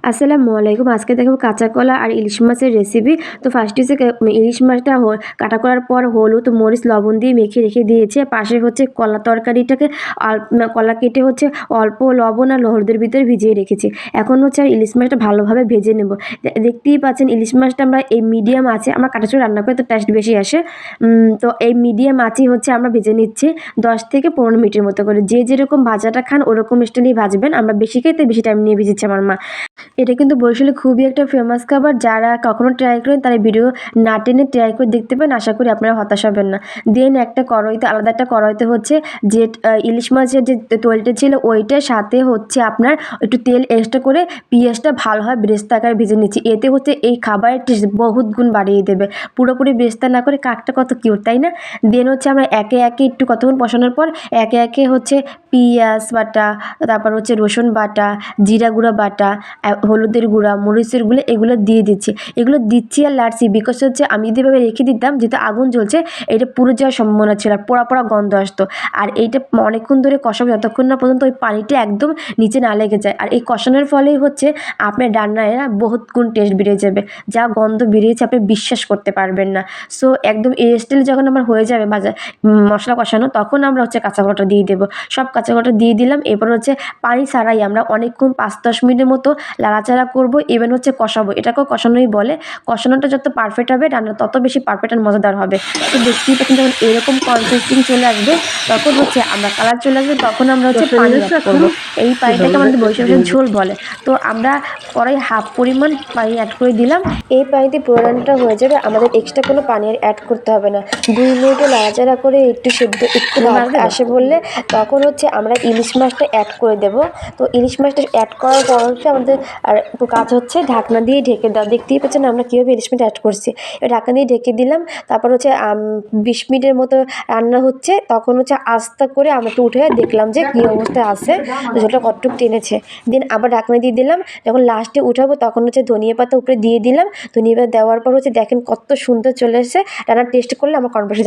আসসালামু আলাইকুম। আজকে দেখাবো কাঁচা কলা আর ইলিশ মাছের রেসিপি। তো ফার্স্টে হচ্ছে ইলিশ মাছটা কাটা করার পর হলুদ, মরিচ, লবণ দিয়ে মেখে রেখে দিয়েছি। পাশে হচ্ছে কলা তরকারিটাকে কলা কেটে হচ্ছে অল্প লবণ আর হলুদের ভিতরে ভিজিয়ে রেখেছি। এখন হচ্ছে আর ইলিশ মাছটা ভালোভাবে ভেজে নেব। দেখতেই পাচ্ছেন ইলিশ মাছটা আমরা এই মিডিয়াম আছে আমরা কাটাচুড়ে রান্না করে তো টেস্ট বেশি আসে। তো এই মিডিয়াম আঁচই হচ্ছে আমরা ভেজে নিচ্ছি 10 থেকে 15 মিনিটের মতো করে। যে যেরকম ভাজাটা খান ওরকম স্টাইলেই ভাজবেন। আমরা বেশি খেতে বেশি টাইম নিয়ে ভেজেছি আমার মা। এটা কিন্তু বরিশালে খুবই একটা ফেমাস খাবার। যারা কখনো ট্রাই করেন তারা ভিডিও না টেনে ট্রাই করে দেখতে পারেন। আশা করি আপনারা হতাশ হবেন না। দেন একটা কড়াইতে আলাদা একটা কড়াইতে হচ্ছে যে ইলিশ মাছের যে তৈলটা ছিল ওইটার সাথে হচ্ছে আপনার একটু তেল এক্সট্রা করে পেঁয়াজটা ভালোভাবে বেরেস্তা আকারে ভেজে নিচ্ছি। এতে হচ্ছে এই খাবারের টেস্ট বহুত গুণ বাড়িয়ে দেবে। পুরোপুরি বেরেস্তা না করে কাকটা কত কিউট, তাই না? দেন হচ্ছে আমরা একে একে একটু কতক্ষণ কষানোর পর একে একে হচ্ছে পেঁয়াজ বাটা, তারপর হচ্ছে রসুন বাটা, জিরা গুঁড়া বাটা, হলুদের গুঁড়া, মরিচের গুঁড়ো এগুলো দিয়ে দিচ্ছি। এগুলো দিচ্ছি আর লাড়ছি বিকজ হচ্ছে আমি যদি এভাবে রেখে দিতাম যেহেতু আগুন জ্বলছে এটা পুড়ে যাওয়ার সম্ভাবনা ছিল, আর পোড়া পোড়া গন্ধ আসতো। আর এইটা অনেকক্ষণ ধরে কষাবো যতক্ষণ না পর্যন্ত ওই পানিটা একদম নিচে না লেগে যায়। আর এই কষানোর ফলেই হচ্ছে আপনার রান্নায় না বহুত গুণ টেস্ট বেড়ে যাবে। যা গন্ধ বেরিয়েছে আপনি বিশ্বাস করতে পারবেন না। সো একদম এই স্টাইল যখন আমার হয়ে যাবে মশলা কষানো তখন আমরা হচ্ছে কাঁচা কলাটা দিয়ে দেবো। সব কাঁচা কলাটা দিয়ে দিলাম। এরপর হচ্ছে পানি ছাড়াই আমরা অনেকক্ষণ 5-10 মিনিটের মতো লাড়াচাড়া করবো, ইভেন হচ্ছে কষাবো। এটাকেও কষানোই বলে। কষানোটা যত পারফেক্ট হবে রান্না তত বেশি পারফেক্ট আর মজাদার হবে। তো দেখতেই পাচ্ছেন যখন এরকম কনসিস্টেন্সি চলে আসবে তখন হচ্ছে আমরা কালার চলে আসবে তখন আমরা হচ্ছে পানি অ্যাড করবো। এই পানিটাকে আমাদের বরিশালে ঝোল বলে। তো আমরা কড়াই হাফ পরিমাণ পানি অ্যাড করে দিলাম। এই পানিতে পুরো রান্নাটা হয়ে যাবে, আমাদের এক্সট্রা কোনো পানি আর অ্যাড করতে হবে না। 2 মিনিটে নাড়াচাড়া করে একটু সেদ্ধ একটু ভাত আসে বললে তখন হচ্ছে আমরা ইলিশ মাছটা অ্যাড করে দেবো। তো ইলিশ মাছটা অ্যাড করার পর হচ্ছে আমাদের আর একটু কাজ হচ্ছে ঢাকনা দিয়ে ঢেকে দেওয়া। দেখতেই পাচ্ছেন আমরা কীভাবে ইলিশ মাছ অ্যাড করছি। ঢাকনা দিয়ে ঢেকে দিলাম। তারপর হচ্ছে 20 মিনিটের মতো রান্না হচ্ছে তখন হচ্ছে আস্তে করে আমরা একটু উঠে দেখলাম যে কী অবস্থায় আছে, ঝোলটা কতটুকু টেনেছে। দেন আবার ঢাকনা দিয়ে দিলাম। যখন লাস্টে উঠাবো তখন হচ্ছে ধনিয়া পাতা উপরে দিয়ে দিলাম। ধনিয়া পাতা দেওয়ার পর হচ্ছে দেখেন কত সুন্দর চলে এসেছে। রান্না টেস্ট করলে আমার কনফার্মেশন